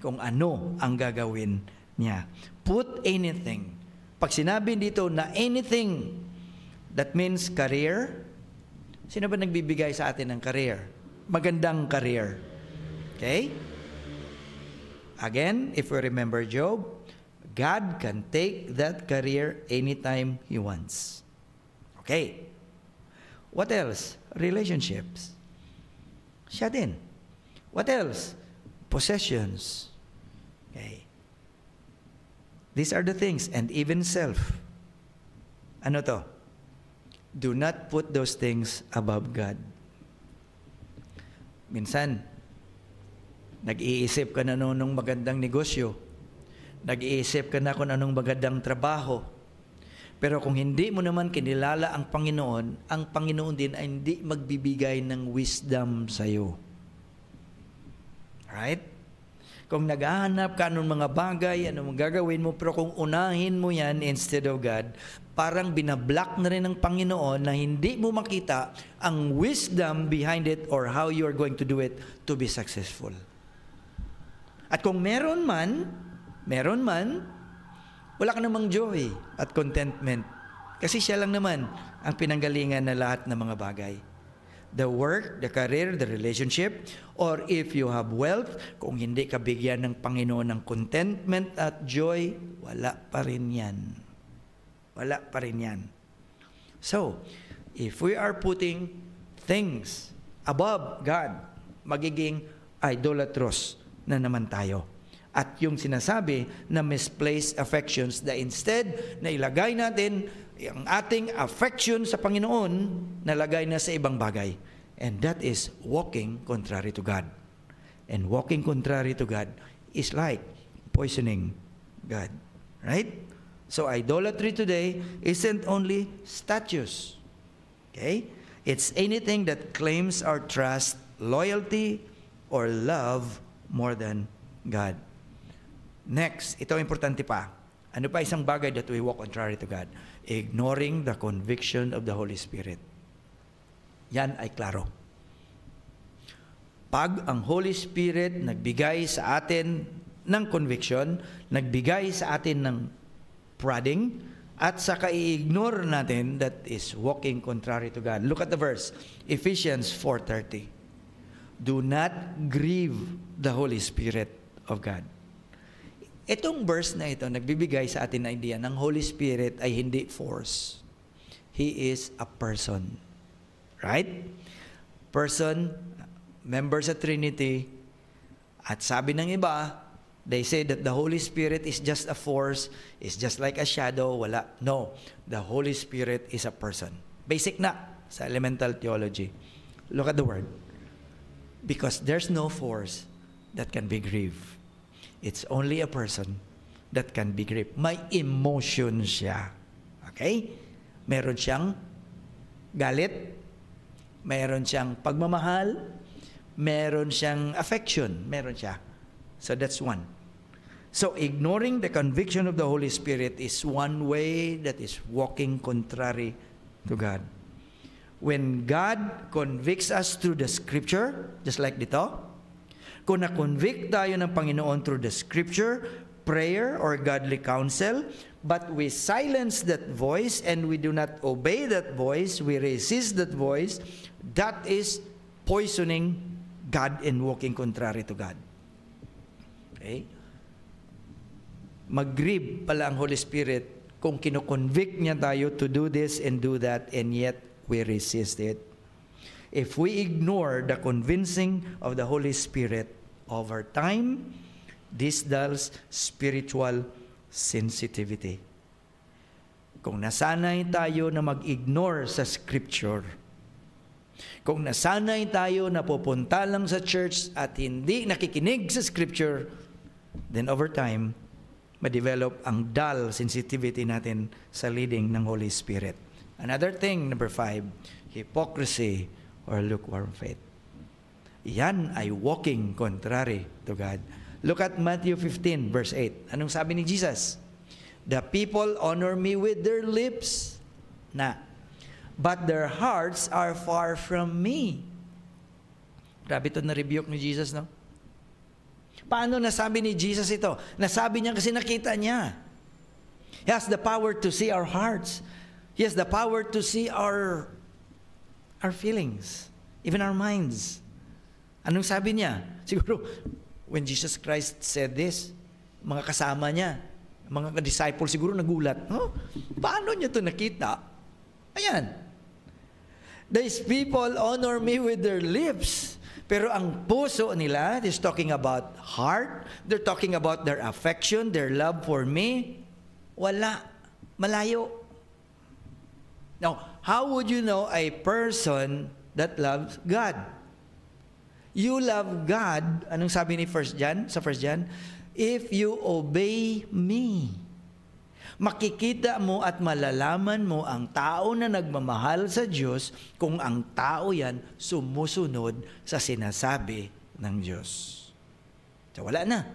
kung ano ang gagawin niya. Put anything. Pag sinabi dito na anything, that means career. Sino ba nagbibigay sa atin ng career? Magandang career. Okay? Again, if we remember Job, God can take that career anytime He wants. Okay. What else? Relationships. Siya din. What else? Possessions. Okay. These are the things, and even self. Ano to? Do not put those things above God. Minsan, nag-iisip ka na nung magandang negosyo. Nag-iisip ka na kung anong magandang trabaho. Pero kung hindi mo naman kinilala ang Panginoon din ay hindi magbibigay ng wisdom sa iyo. Right? Kung naghahanap ka ng mga bagay, anong gagawin mo, pero kung unahin mo yan instead of God, parang binablock na rin ng Panginoon na hindi mo makita ang wisdom behind it or how you are going to do it to be successful. At kung meron man, wala ka namang joy at contentment. Kasi siya lang naman ang pinanggalingan na lahat ng mga bagay. The work, the career, the relationship, or if you have wealth, kung hindi ka bigyan ng Panginoon ng contentment at joy, wala pa rin yan. Wala pa rin yan. So, if we are putting things above God, magiging idolatrous na naman tayo. At yung sinasabi na misplaced affections, na instead na ilagay natin ang ating affection sa Panginoon, nalagay na sa ibang bagay. And that is walking contrary to God. And walking contrary to God is like poisoning God. Right? So idolatry today isn't only statues. Okay? It's anything that claims our trust, loyalty, or love more than God. Next, ito importante pa. Ano pa isang bagay that we walk contrary to God? Ignoring the conviction of the Holy Spirit. Yan ay klaro. Pag ang Holy Spirit nagbigay sa atin ng conviction, nagbigay sa atin ng prodding, at saka i-ignore natin, that is walking contrary to God. Look at the verse, Ephesians 4:30. Do not grieve the Holy Spirit of God. Itong verse na ito, nagbibigay sa atin ng idea ng Holy Spirit ay hindi force. He is a person. Right? Person, member sa Trinity, at sabi ng iba, they say that the Holy Spirit is just a force, is just like a shadow, wala. No, the Holy Spirit is a person. Basic na sa elemental theology. Look at the word. Because there's no force that can be grieved. It's only a person that can be grieved. May emotion siya. Okay? Meron siyang galit, meron siyang pagmamahal, meron siyang affection, meron siya. So that's one. So ignoring the conviction of the Holy Spirit is one way that is walking contrary to God. When God convicts us through the Scripture, just like dito, kung na-convict tayo ng Panginoon through the Scripture, prayer, or godly counsel, but we silence that voice and we do not obey that voice, we resist that voice, that is poisoning God and walking contrary to God. Okay? Mag-grieve pala ang Holy Spirit kung kino-convict niya tayo to do this and do that, and yet we resist it. If we ignore the convincing of the Holy Spirit over time, this dulls spiritual sensitivity. Kung nasanay tayo na mag-ignore sa Scripture, kung nasanay tayo na pupunta lang sa church at hindi nakikinig sa Scripture, then over time, ma-develop ang dull sensitivity natin sa leading ng Holy Spirit. Another thing, number 5, hypocrisy or lukewarm faith. Yan ay walking contrary to God. Look at Matthew 15, verse 8. Anong sabi ni Jesus? The people honor me with their lips, but their hearts are far from me. Grabe ito na-rebuke ni Jesus, no? Paano nasabi ni Jesus ito? Nasabi niya kasi nakita niya. He has the power to see our hearts. He has the power to see our feelings, even our minds. Anong sabi niya? Siguro, when Jesus Christ said this, mga kasama niya, mga disciples siguro nagulat. Oh, paano niya ito nakita? Ayan. These people honor me with their lips. Pero ang puso nila is talking about heart. They're talking about their affection, their love for me. Wala. Malayo. Now, how would you know a person that loves God? You love God, anong sabi ni 1 John, sa 1 John? If you obey me. Makikita mo at malalaman mo ang tao na nagmamahal sa Diyos kung ang tao yan sumusunod sa sinasabi ng Diyos. So wala na.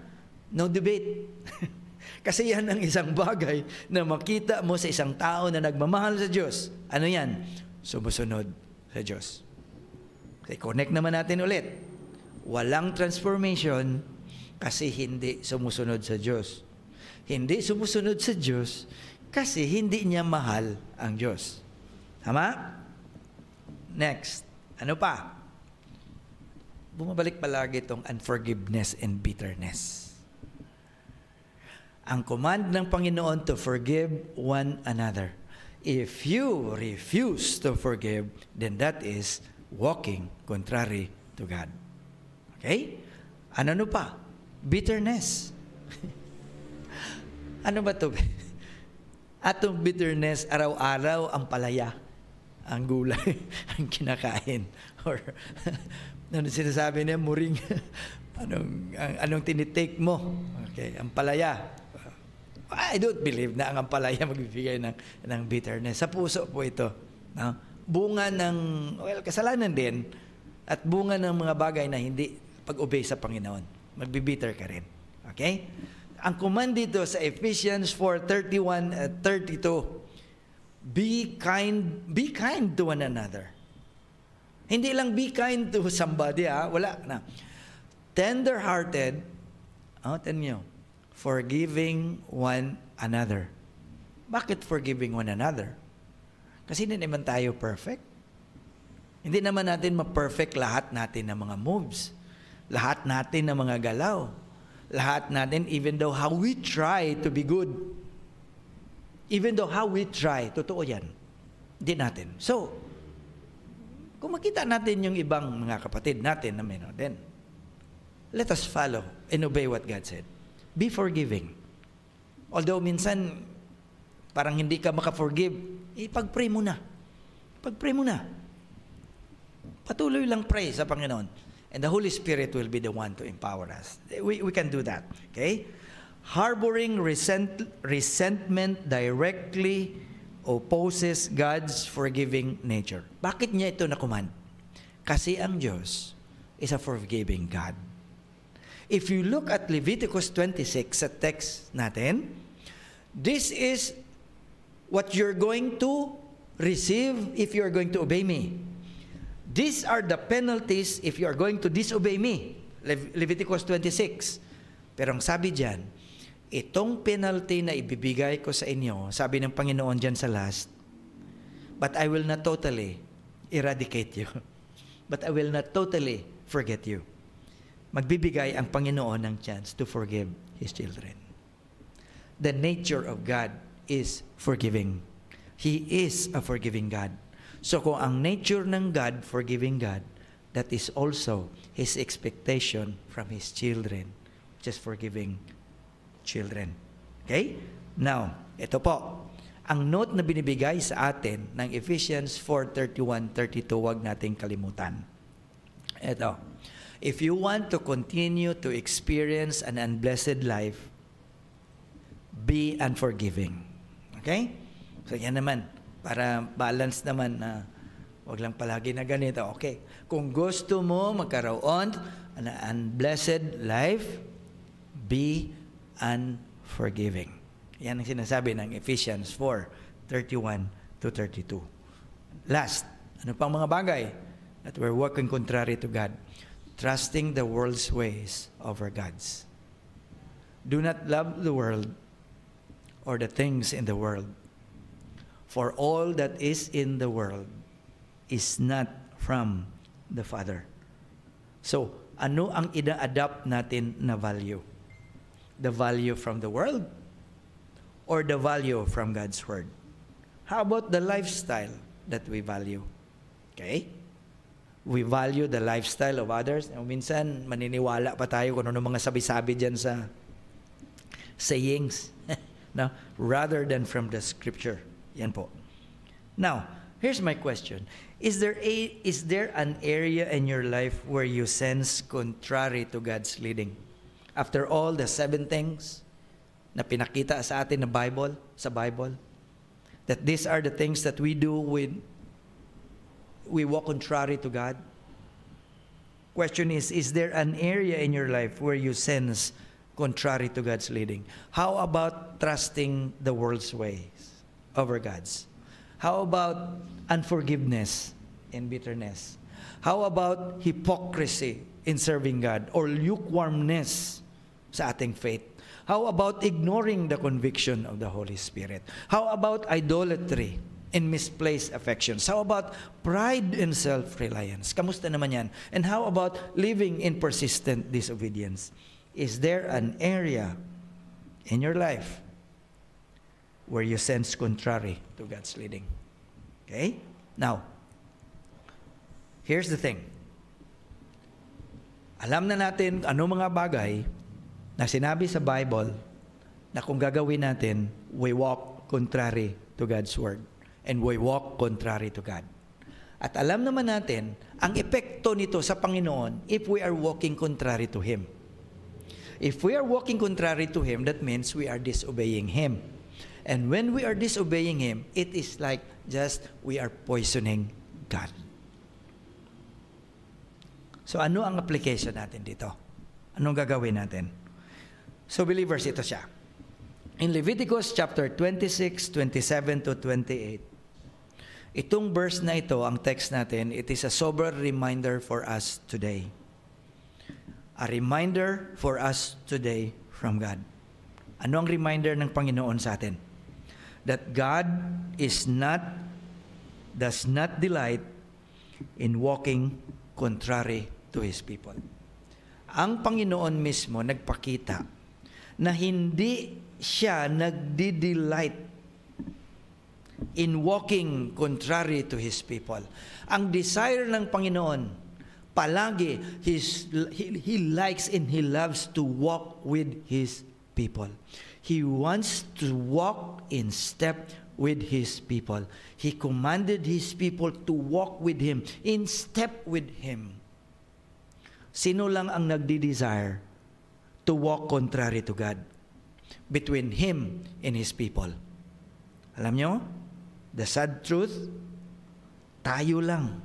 No debate. Kasi yan ang isang bagay na makita mo sa isang tao na nagmamahal sa Diyos. Ano yan? Sumusunod sa Diyos. Okay, connect naman natin ulit. Walang transformation kasi hindi sumusunod sa Diyos. Hindi sumusunod sa Diyos kasi hindi niya mahal ang Diyos. Tama? Next. Ano pa? Bumabalik palagi itong unforgiveness and bitterness. Ang command ng Panginoon to forgive one another. If you refuse to forgive, then that is walking contrary to God. Okay? Ano pa? Bitterness. Ano ba ito? Atong bitterness, araw-araw ang palaya, ang gulay, ang kinakain. Or, ano sinasabi niya, muring, anong tinitake mo? Okay, ang palaya. I don't believe na ang ampalaya magbibigay ng bitterness. Sa puso po ito. No? Bunga ng, kasalanan din, at bunga ng mga bagay na hindi pag-obey sa Panginoon. Magbibitter ka rin. Okay? Ang command dito sa Ephesians 4:31 at 32, be kind to one another. Hindi lang be kind to somebody, wala na. Tender-hearted, forgiving one another. Bakit forgiving one another? Kasi hindi naman tayo perfect. Hindi naman natin ma-perfect lahat natin ng mga moves. Lahat natin ng mga galaw. Lahat natin, even though how we try to be good. Even though how we try, totoo yan. Hindi natin. So, kung makita natin yung ibang mga kapatid natin na then let us follow and obey what God said. Be forgiving. Although minsan, parang hindi ka maka-forgive, ipag-pray mo na. Pag-pray mo na. Patuloy lang pray sa Panginoon. And the Holy Spirit will be the one to empower us. We can do that. Okay? Harboring resentment directly opposes God's forgiving nature. Bakit niya ito na-command? Kasi ang Diyos is a forgiving God. If you look at Leviticus 26 sa text natin, this is what you're going to receive if you're going to obey me. These are the penalties if you are going to disobey me. Leviticus 26. Pero ang sabi diyan, itong penalty na ibibigay ko sa inyo, sabi ng Panginoon diyan sa last, but I will not totally eradicate you. But I will not totally forget you. Magbibigay ang Panginoon ng chance to forgive His children. The nature of God is forgiving. He is a forgiving God. So kung ang nature ng God, forgiving God, that is also His expectation from His children, just forgiving children. Okay? Now, ito po. Ang note na binibigay sa atin ng Ephesians 4:31-32, huwag nating kalimutan. Ito. If you want to continue to experience an unblessed life, be unforgiving. Okay? So yan naman. Para balance naman na wag lang palagi na ganito. Okay. Kung gusto mo magkaroon ng unblessed life, be unforgiving. Yan ang sinasabi ng Ephesians 4:31-32. Last, ano pang mga bagay that we're working contrary to God? Trusting the world's ways over God's. Do not love the world or the things in the world. For all that is in the world is not from the Father. So, ano ang ina-adapt natin na value? The value from the world or the value from God's Word? How about the lifestyle that we value? Okay? We value the lifestyle of others. Minsan, maniniwala pa tayo kung ano mga sabi-sabi dyan sa sayings. No? Rather than from the Scripture. Yan po. Now, here's my question. Is there an area in your life where you sense contrary to God's leading? After all the 7 things na pinakita sa atin sa Bible, that these are the things that we do when we walk contrary to God? Question is there an area in your life where you sense contrary to God's leading? How about trusting the world's ways over God's? How about unforgiveness and bitterness? How about hypocrisy in serving God or lukewarmness sa ating faith? How about ignoring the conviction of the Holy Spirit? How about idolatry and misplaced affections? How about pride and self-reliance? Kamusta naman yan? And how about living in persistent disobedience? Is there an area in your life where you sense contrary to God's leading? Okay? Now, here's the thing. Alam na natin ano mga bagay na sinabi sa Bible na kung gagawin natin, we walk contrary to God's Word. And we walk contrary to God. At alam naman natin ang epekto nito sa Panginoon if we are walking contrary to Him. if we are walking contrary to Him, that means we are disobeying Him. And when we are disobeying Him, it is like just we are poisoning God. So ano ang application natin dito? Anong gagawin natin? So believers, ito siya. In Leviticus chapter 26, 27 to 28, itong verse na ito, ang text natin, it is a sober reminder for us today. A reminder for us today from God. Ano ang reminder ng Panginoon sa atin? That God does not delight in walking contrary to His people. Ang Panginoon mismo nagpakita na hindi siya nagdi-delight in walking contrary to His people. Ang desire ng Panginoon, palagi, He likes and He loves to walk with His people. He wants to walk in step with His people. He commanded His people to walk with Him, in step with Him. Sino lang ang nagdi-desire to walk contrary to God? Between Him and His people. Alam nyo, the sad truth, tayo lang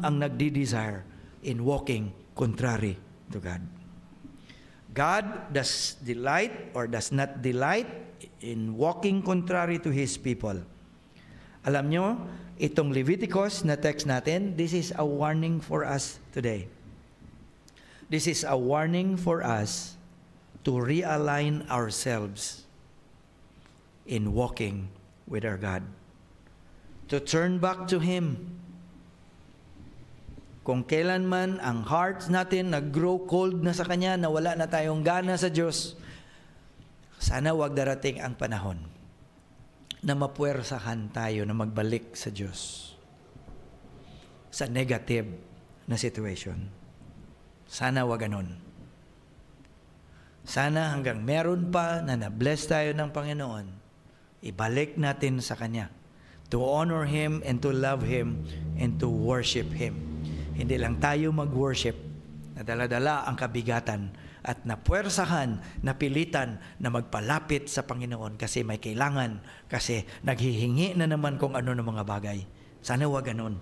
ang nagdi-desire in walking contrary to God. God does not delight in walking contrary to His people. Alam nyo, itong Leviticus na text natin, this is a warning for us today. This is a warning for us to realign ourselves in walking with our God. To turn back to Him. Kung kailanman ang hearts natin nag-grow cold na sa Kanya, na wala na tayong gana sa Diyos, sana wag darating ang panahon na mapuwersahan tayo na magbalik sa Diyos sa negative na situation. Sana wag ganon. Sana hanggang meron pa na na-bless tayo ng Panginoon, ibalik natin sa Kanya to honor Him and to love Him and to worship Him. Hindi lang tayo mag-worship, na dala-dala ang kabigatan at napuwersahan, napilitan na magpalapit sa Panginoon kasi may kailangan, kasi naghihingi na naman kung ano ng mga bagay. Sana wag ganon.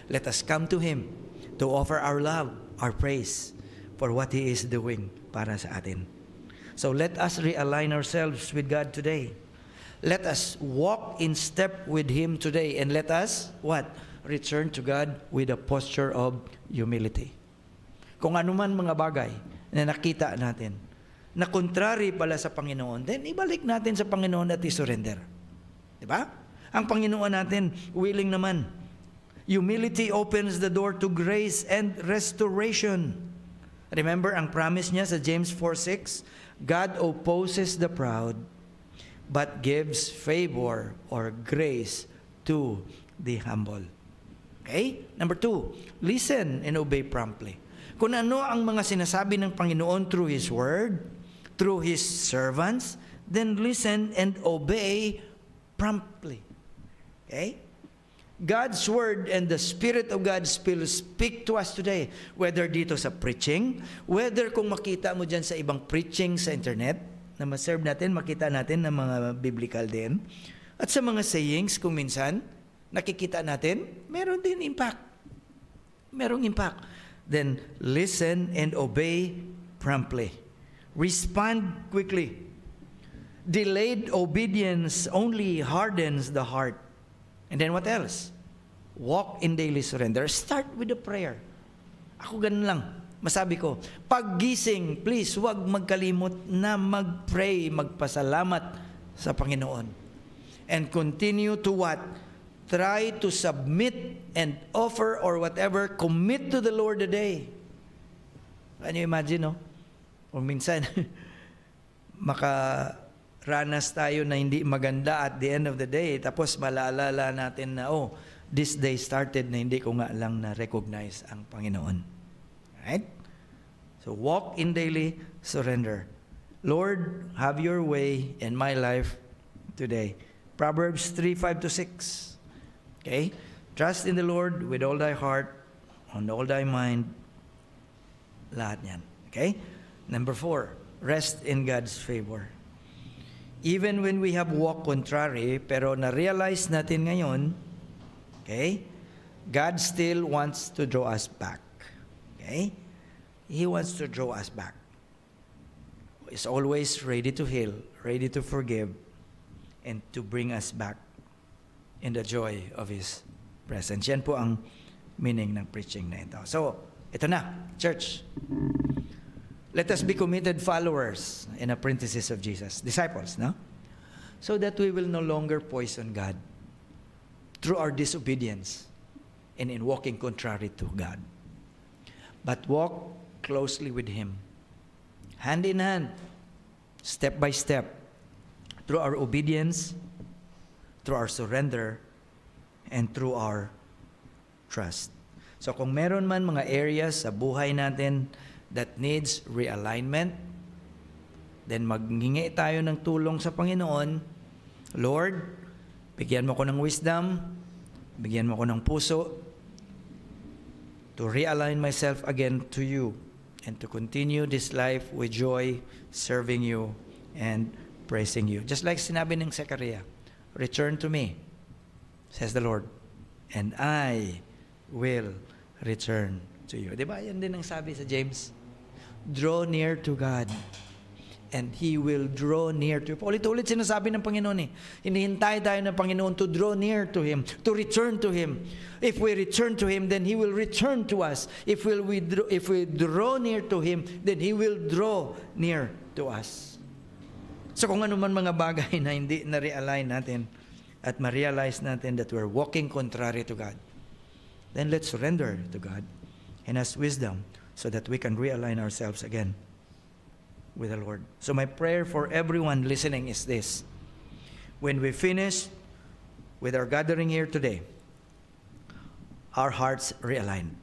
Let us come to Him to offer our love, our praise for what He is doing para sa atin. So let us realign ourselves with God today. Let us walk in step with Him today, and let us, what? Return to God with a posture of humility. Kung anuman mga bagay na nakita natin, na contrary pala sa Panginoon, then ibalik natin sa Panginoon at i-surrender. Diba? Ang Panginoon natin, willing naman. Humility opens the door to grace and restoration. Remember ang promise niya sa James 4:6, God opposes the proud, but gives favor or grace to the humble. Okay? Number 2, listen and obey promptly. Kung ano ang mga sinasabi ng Panginoon through His Word, through His servants, then listen and obey promptly. Okay? God's Word and the Spirit of God will speak to us today, whether dito sa preaching, whether kung makita mo dyan sa ibang preaching sa internet, na ma-serve natin, makita natin ng mga biblical din, at sa mga sayings kung minsan, nakikita natin, meron din impact. Merong impact. Then, listen and obey promptly. Respond quickly. Delayed obedience only hardens the heart. And then what else? Walk in daily surrender. Start with a prayer. Ako ganun lang. Masabi ko, paggising, please, huwag magkalimot na mag-pray, magpasalamat sa Panginoon. And continue to what? Try to submit and offer or whatever, commit to the Lord today. Can you imagine, no? O minsan, makaranas tayo na hindi maganda at the end of the day, tapos malaalala natin na, oh, this day started na hindi ko nga lang na-recognize ang Panginoon. Right? So walk in daily surrender. Lord, have your way in my life today. Proverbs 3:5-6. Okay? Trust in the Lord with all thy heart, on all thy mind. Lahat yan. Okay? Number 4, rest in God's favor. Even when we have walked contrary, pero na-realize natin ngayon, okay, God still wants to draw us back. Okay? He wants to draw us back. He's always ready to heal, ready to forgive, and to bring us back in the joy of His presence. Yan po ang meaning ng preaching na ito. So, ito na, church. Let us be committed followers and apprentices of Jesus. Disciples, no? So that we will no longer poison God through our disobedience and in walking contrary to God. But walk closely with Him, hand in hand, step by step, through our obedience, through our surrender, and through our trust. So kung meron man mga areas sa buhay natin that needs realignment, then maghingi tayo ng tulong sa Panginoon. Lord, bigyan mo ko ng wisdom, bigyan mo ko ng puso to realign myself again to you and to continue this life with joy, serving you and praising you. Just like sinabi ng Zechariah, return to me, says the Lord, and I will return to you. Diba? Yan din ang sabi sa James. Draw near to God, and He will draw near to you. Ulit-ulit sinasabi ng Panginoon eh. Hinihintay tayo ng Panginoon to draw near to Him, to return to Him. If we return to Him, then He will return to us. If we draw near to Him, then He will draw near to us. So kung ano man mga bagay na hindi na-realign natin at ma-realize natin that we're walking contrary to God, then let's surrender to God and ask wisdom so that we can realign ourselves again with the Lord. So my prayer for everyone listening is this. When we finish with our gathering here today, our hearts realign.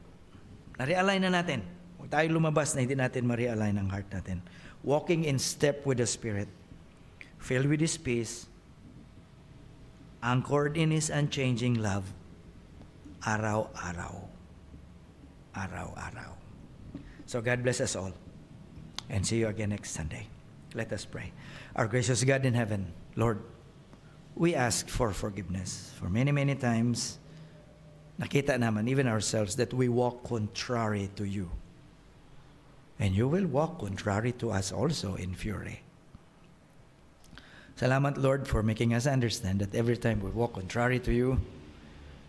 Na-realign na natin. Huwag tayo lumabas na hindi natin ma-realign ang heart natin. Walking in step with the Spirit, filled with His peace, anchored in His unchanging love, araw-araw. Araw-araw. So God bless us all. And see you again next Sunday. Let us pray. Our gracious God in heaven, Lord, we ask for forgiveness. For many, many times, nakita naman, even ourselves, that we walk contrary to you. And you will walk contrary to us also in fury. Salamat, Lord, for making us understand that every time we walk contrary to you,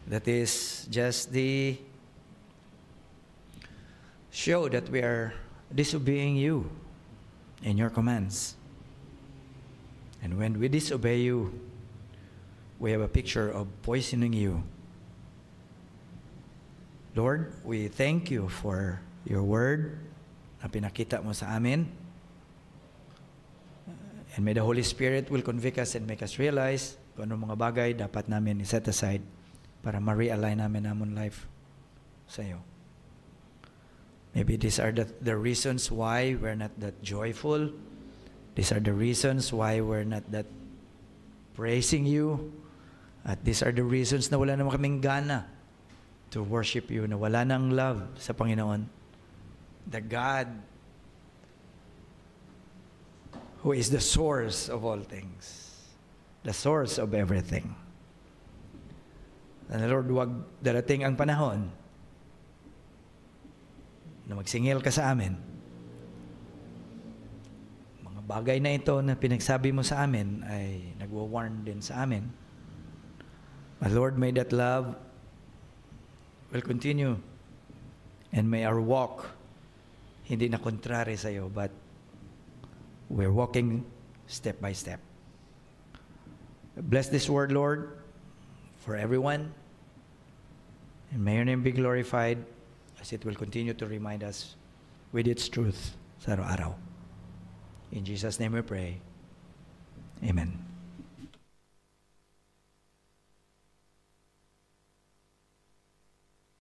that is just the show that we are disobeying you and your commands. And when we disobey you, we have a picture of poisoning you. Lord, we thank you for your word na pinakita mo sa amin. And may the Holy Spirit will convict us and make us realize kung anong mga bagay dapat namin i-set aside para ma-realign namin namon life sa iyo. Maybe these are the reasons why we're not that joyful. These are the reasons why we're not that praising you. At these are the reasons na wala naman kaming gana to worship you, na wala nang love sa Panginoon. The God who is the source of all things. The source of everything. And Lord, wag darating ang panahon na magsingil ka sa amin. Mga bagay na ito na pinagsabi mo sa amin ay nagwa-warn din sa amin. But Lord, may that love will continue. And may our walk hindi na kontrary sa iyo, but we're walking step by step. Bless this word, Lord, for everyone. And may your name be glorified as it will continue to remind us with its truth sa araw-araw. In Jesus' name we pray. Amen.